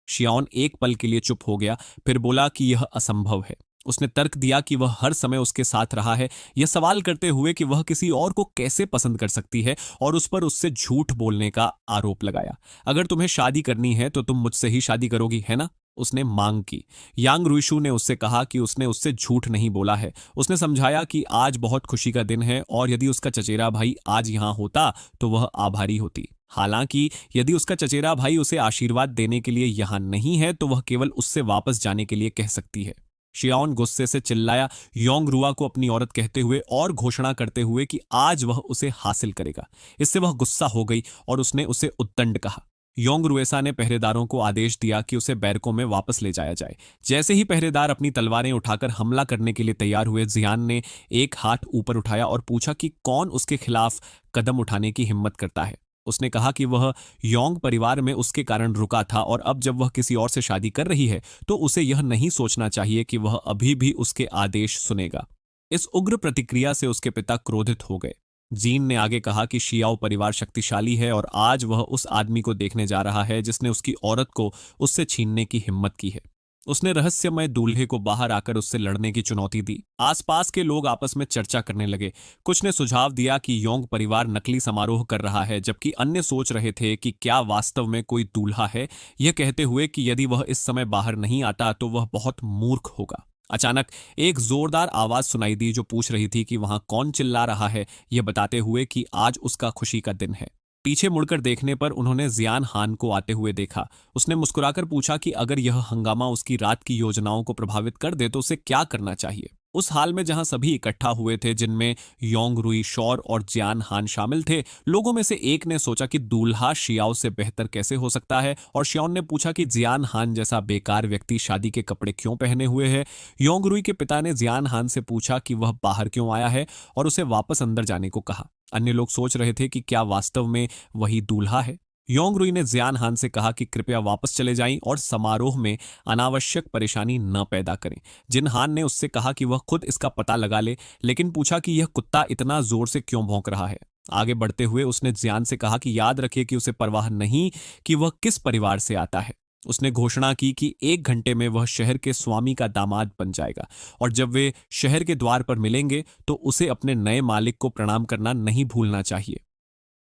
शियाओन एक पल के लिए चुप हो गया, फिर बोला कि यह असंभव है। उसने तर्क दिया कि वह हर समय उसके साथ रहा है, यह सवाल करते हुए कि वह किसी और को कैसे पसंद कर सकती है, और उस पर उससे झूठ बोलने का आरोप लगाया। अगर तुम्हें शादी करनी है तो तुम मुझसे ही शादी करोगी, है ना? उसने मांग की। यांग रुइशु ने उससे कहा कि उसने उससे झूठ नहीं बोला है। उसने समझाया कि आज बहुत खुशी का दिन है और यदि उसका चचेरा भाई आज यहां होता तो वह आभारी होती। हालांकि यदि उसका चचेरा भाई उसे आशीर्वाद देने के लिए यहां नहीं है तो वह केवल उससे वापस जाने के लिए कह सकती है। शियाओन गुस्से से चिल्लाया, योंग रुआ को अपनी औरत कहते हुए और घोषणा करते हुए कि आज वह उसे हासिल करेगा। इससे वह गुस्सा हो गई और उसने उसे उद्दंड कहा। योंग रुएसा ने पहरेदारों को आदेश दिया कि उसे बैरकों में वापस ले जाया जाए। जैसे ही पहरेदार अपनी तलवारें उठाकर हमला करने के लिए तैयार हुए, जियान ने एक हाथ ऊपर उठाया और पूछा कि कौन उसके खिलाफ कदम उठाने की हिम्मत करता है। उसने कहा कि वह योंग परिवार में उसके कारण रुका था और अब जब वह किसी और से शादी कर रही है तो उसे यह नहीं सोचना चाहिए कि वह अभी भी उसके आदेश सुनेगा। इस उग्र प्रतिक्रिया से उसके पिता क्रोधित हो गए। जीन ने आगे कहा कि शियाओ परिवार शक्तिशाली है और आज वह उस आदमी को देखने जा रहा है जिसने उसकी औरत को उससे छीनने की हिम्मत की है। उसने रहस्यमय दूल्हे को बाहर आकर उससे लड़ने की चुनौती दी। आसपास के लोग आपस में चर्चा करने लगे। कुछ ने सुझाव दिया कि योंग परिवार नकली समारोह कर रहा है, जबकि अन्य सोच रहे थे कि क्या वास्तव में कोई दूल्हा है, यह कहते हुए कि यदि वह इस समय बाहर नहीं आता तो वह बहुत मूर्ख होगा। अचानक एक जोरदार आवाज सुनाई दी जो पूछ रही थी कि वहां कौन चिल्ला रहा है, यह बताते हुए कि आज उसका खुशी का दिन है। पीछे मुड़कर देखने पर उन्होंने जियान हान को आते हुए देखा। उसने मुस्कुराकर पूछा कि अगर यह हंगामा उसकी रात की योजनाओं को प्रभावित कर दे तो उसे क्या करना चाहिए। उस हाल में जहां सभी इकट्ठा हुए थे, जिनमें योंग रुई शौर और जियान हान शामिल थे, लोगों में से एक ने सोचा कि दूल्हा शियाओ से बेहतर कैसे हो सकता है, और शियाओन ने पूछा कि जियान हान जैसा बेकार व्यक्ति शादी के कपड़े क्यों पहने हुए है। योंग रुई के पिता ने जियान हान से पूछा कि वह बाहर क्यों आया है और उसे वापस अंदर जाने को कहा। अन्य लोग सोच रहे थे कि क्या वास्तव में वही दूल्हा है। योंग रुई ने जियान हान से कहा कि कृपया वापस चले जाएं और समारोह में अनावश्यक परेशानी न पैदा करें। जिन हान ने उससे कहा कि वह खुद इसका पता लगा ले, लेकिन पूछा कि यह कुत्ता इतना जोर से क्यों भौंक रहा है। आगे बढ़ते हुए उसने जियान से कहा कि याद रखिए कि उसे परवाह नहीं कि वह किस परिवार से आता है। उसने घोषणा की कि 1 घंटे में वह शहर के स्वामी का दामाद बन जाएगा और जब वे शहर के द्वार पर मिलेंगे तो उसे अपने नए मालिक को प्रणाम करना नहीं भूलना चाहिए।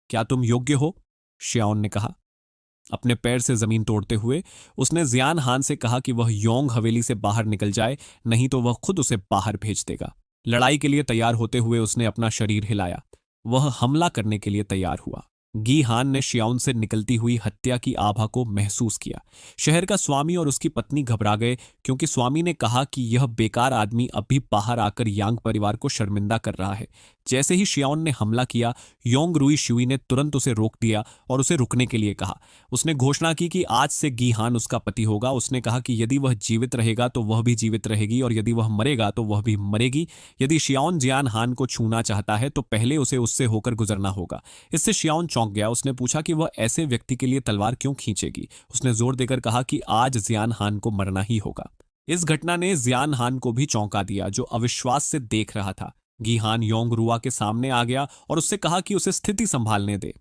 क्या तुम योग्य हो? शियाओन ने कहा। अपने पैर से जमीन तोड़ते हुए उसने जियान हान से कहा कि वह योंग हवेली से बाहर निकल जाए, नहीं तो वह खुद उसे बाहर भेज देगा। लड़ाई के लिए तैयार होते हुए उसने अपना शरीर हिलाया। वह हमला करने के लिए तैयार हुआ। गी हान ने शियाउन से निकलती हुई हत्या की आभा को महसूस किया। शहर का स्वामी और उसकी पत्नी घबरा गए, क्योंकि स्वामी ने कहा कि यह बेकार आदमी अभी बाहर आकर यांग परिवार को शर्मिंदा कर रहा है। जैसे ही शियाउन ने हमला किया, योंग रुई शुई ने तुरंत उसे रोक दिया और उसे रुकने के लिए कहा। उसने घोषणा की कि आज से गी हान उसका पति होगा। उसने कहा कि यदि वह जीवित रहेगा तो वह भी जीवित रहेगी और यदि वह मरेगा तो वह भी मरेगी। यदि शियाउन जियान हान को छूना चाहता है तो पहले उसे उससे होकर गुजरना होगा। इससे शियाउन चौंक गया। उसने पूछा कि वह ऐसे व्यक्ति के लिए तलवार क्यों खींचेगी। उसने जोर देकर कहा कि आज जियान हान को मरना ही होगा। इस घटना ने जियान हान को भी चौंका दिया, जो अविश्वास से देख रहा था। गी हान योंग रुआ के सामने आ गया और उससे कहा कि उसे स्थिति संभालने दे।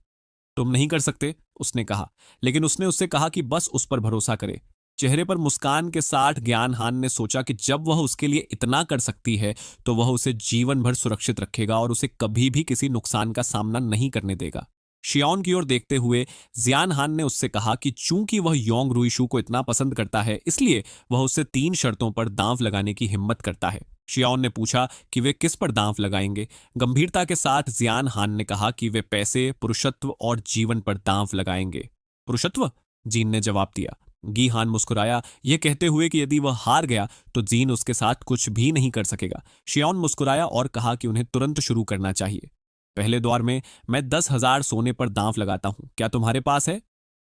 तुम नहीं कर सकते, उसने कहा, लेकिन उसने उससे कहा कि बस उस पर भरोसा करे। चेहरे पर मुस्कान के साथ ज्ञान हान ने सोचा कि जब वह उसके लिए इतना कर सकती है तो वह उसे जीवन भर सुरक्षित रखेगा और उसे कभी भी किसी नुकसान का सामना नहीं करने देगा। शियाओन की ओर देखते हुए जियान हान ने उससे कहा कि चूंकि वह योंग रुईशु को इतना पसंद करता है, इसलिए वह उससे 3 शर्तों पर दांव लगाने की हिम्मत करता है। शियाओन ने पूछा कि वे किस पर दांव लगाएंगे। गंभीरता के साथ जियान हान ने कहा कि वे पैसे, पुरुषत्व और जीवन पर दांव लगाएंगे। पुरुषत्व? जीन ने जवाब दिया। गी हान मुस्कुराया, यह कहते हुए कि यदि वह हार गया तो जीन उसके साथ कुछ भी नहीं कर सकेगा। शियाओन मुस्कुराया और कहा कि उन्हें तुरंत शुरू करना चाहिए। पहले दौर में मैं 10,000 सोने पर दांव लगाता हूं, क्या तुम्हारे पास है?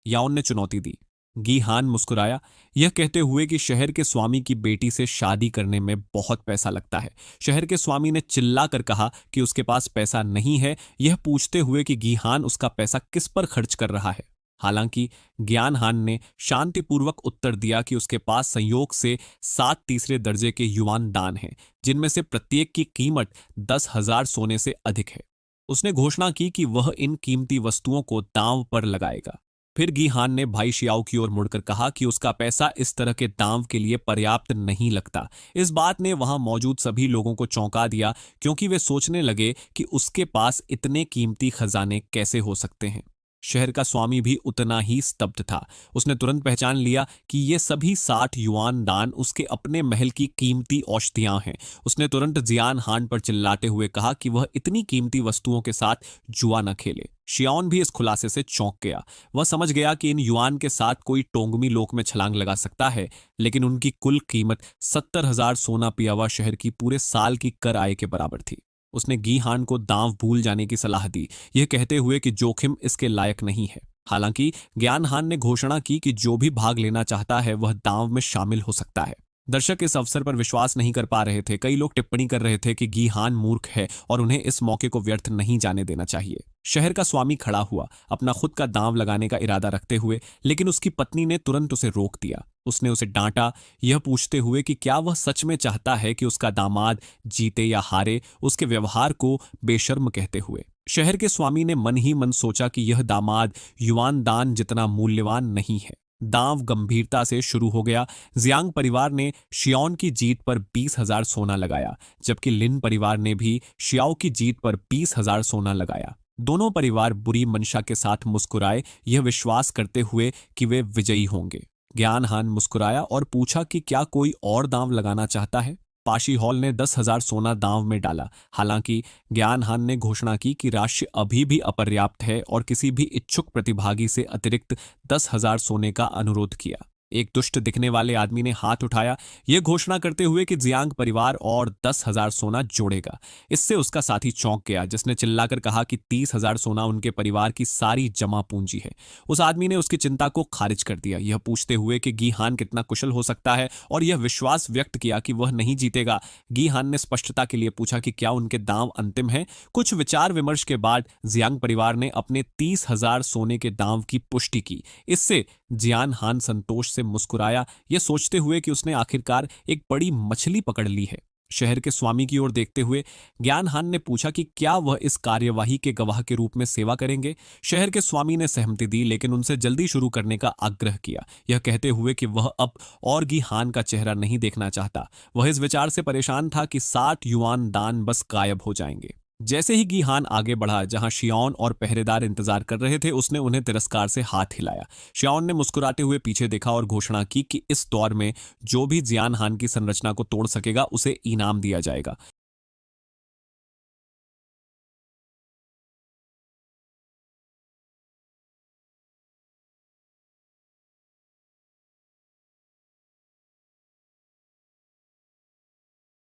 याओन ने चुनौती दी। गी हान मुस्कुराया, यह कहते हुए कि शहर के स्वामी की बेटी से शादी करने में बहुत पैसा लगता है। शहर के स्वामी ने चिल्लाकर कहा कि उसके पास पैसा नहीं है, यह पूछते हुए कि गी हान उसका पैसा किस पर खर्च कर रहा है। हालांकि ज्ञान हान ने शांतिपूर्वक उत्तर दिया कि उसके पास संयोग से 7 तीसरे दर्जे के युआन दान हैं, जिनमें से प्रत्येक की कीमत 10,000 सोने से अधिक है। उसने घोषणा की कि वह इन कीमती वस्तुओं को दांव पर लगाएगा। फिर गी हान ने भाई शियाओ की ओर मुड़कर कहा कि उसका पैसा इस तरह के दांव के लिए पर्याप्त नहीं लगता। इस बात ने वहां मौजूद सभी लोगों को चौंका दिया, क्योंकि वे सोचने लगे कि उसके पास इतने कीमती खजाने कैसे हो सकते हैं। शहर का स्वामी भी उतना ही स्तब्ध था। उसने तुरंत पहचान लिया कि ये सभी 60 युआन दान उसके अपने महल की कीमती औषधियां हैं। उसने तुरंत जियान हान पर चिल्लाते हुए कहा कि वह इतनी कीमती वस्तुओं के साथ जुआ न खेले। शियाओन भी इस खुलासे से चौंक गया। वह समझ गया कि इन युआन के साथ कोई टोंगमी लोक में छलांग लगा सकता है, लेकिन उनकी कुल कीमत 70,000 सोना पियावा शहर की पूरे साल की कर आय के बराबर थी। उसने गी हान को दांव भूल जाने की सलाह दी, यह कहते हुए कि जोखिम इसके लायक नहीं है। हालांकि ज्ञान हान ने घोषणा की कि जो भी भाग लेना चाहता है वह दांव में शामिल हो सकता है। दर्शक इस अवसर पर विश्वास नहीं कर पा रहे थे। कई लोग टिप्पणी कर रहे थे कि गी हान मूर्ख है और उन्हें इस मौके को व्यर्थ नहीं जाने देना चाहिए। शहर का स्वामी खड़ा हुआ, अपना खुद का दांव लगाने का इरादा रखते हुए, लेकिन उसकी पत्नी ने तुरंत उसे रोक दिया। उसने उसे डांटा, यह पूछते हुए कि क्या वह सच में चाहता है कि उसका दामाद जीते या हारे, उसके व्यवहार को बेशर्म कहते हुए। शहर के स्वामी ने मन ही मन सोचा कि यह दामाद युआन दान जितना मूल्यवान नहीं है। दांव गंभीरता से शुरू हो गया। जियांग परिवार ने शियाओन की जीत पर 20,000 सोना लगाया, जबकि लिन परिवार ने भी शियाओ की जीत पर 20,000 सोना लगाया। दोनों परिवार बुरी मंशा के साथ मुस्कुराए, यह विश्वास करते हुए कि वे विजयी होंगे। ज्ञान हान मुस्कुराया और पूछा कि क्या कोई और दांव लगाना चाहता है। पाशी हॉल ने 10,000 सोना दांव में डाला। हालांकि ज्ञान हान ने घोषणा की कि राशि अभी भी अपर्याप्त है और किसी भी इच्छुक प्रतिभागी से अतिरिक्त 10,000 सोने का अनुरोध किया। एक दुष्ट दिखने वाले आदमी ने हाथ उठाया, यह घोषणा करते हुए कि जियांग परिवार और 10,000 सोना जोड़ेगा। इससे उसका साथी चौंक गया, जिसने चिल्लाकर कहा कि 30,000 सोना उनके परिवार की सारी जमा पूंजी है। उस आदमी ने उसकी चिंता को खारिज कर दिया, यह पूछते हुए कि गी हान कितना कुशल हो सकता है, और यह विश्वास व्यक्त किया कि वह नहीं जीतेगा। गी हान ने स्पष्टता के लिए पूछा कि क्या उनके दांव अंतिम है। कुछ विचार विमर्श के बाद जियांग परिवार ने अपने 30,000 सोने के दांव की पुष्टि की। इससे जियान हान संतोष से मुस्कुराया, यह सोचते हुए कि उसने आखिरकार एक बड़ी मछली पकड़ ली है। शहर के स्वामी की ओर देखते हुए ज्ञान हान ने पूछा कि क्या वह इस कार्यवाही के गवाह के रूप में सेवा करेंगे। शहर के स्वामी ने सहमति दी, लेकिन उनसे जल्दी शुरू करने का आग्रह किया, यह कहते हुए कि वह अब और गी हान का चेहरा नहीं देखना चाहता। वह इस विचार से परेशान था कि 60 युआन दान बस गायब हो जाएंगे। जैसे ही गी हान आगे बढ़ा, जहां शियाओन और पहरेदार इंतजार कर रहे थे, उसने उन्हें तिरस्कार से हाथ हिलाया। शियाओन ने मुस्कुराते हुए पीछे देखा और घोषणा की कि इस दौर में जो भी जियान हान की संरचना को तोड़ सकेगा उसे इनाम दिया जाएगा।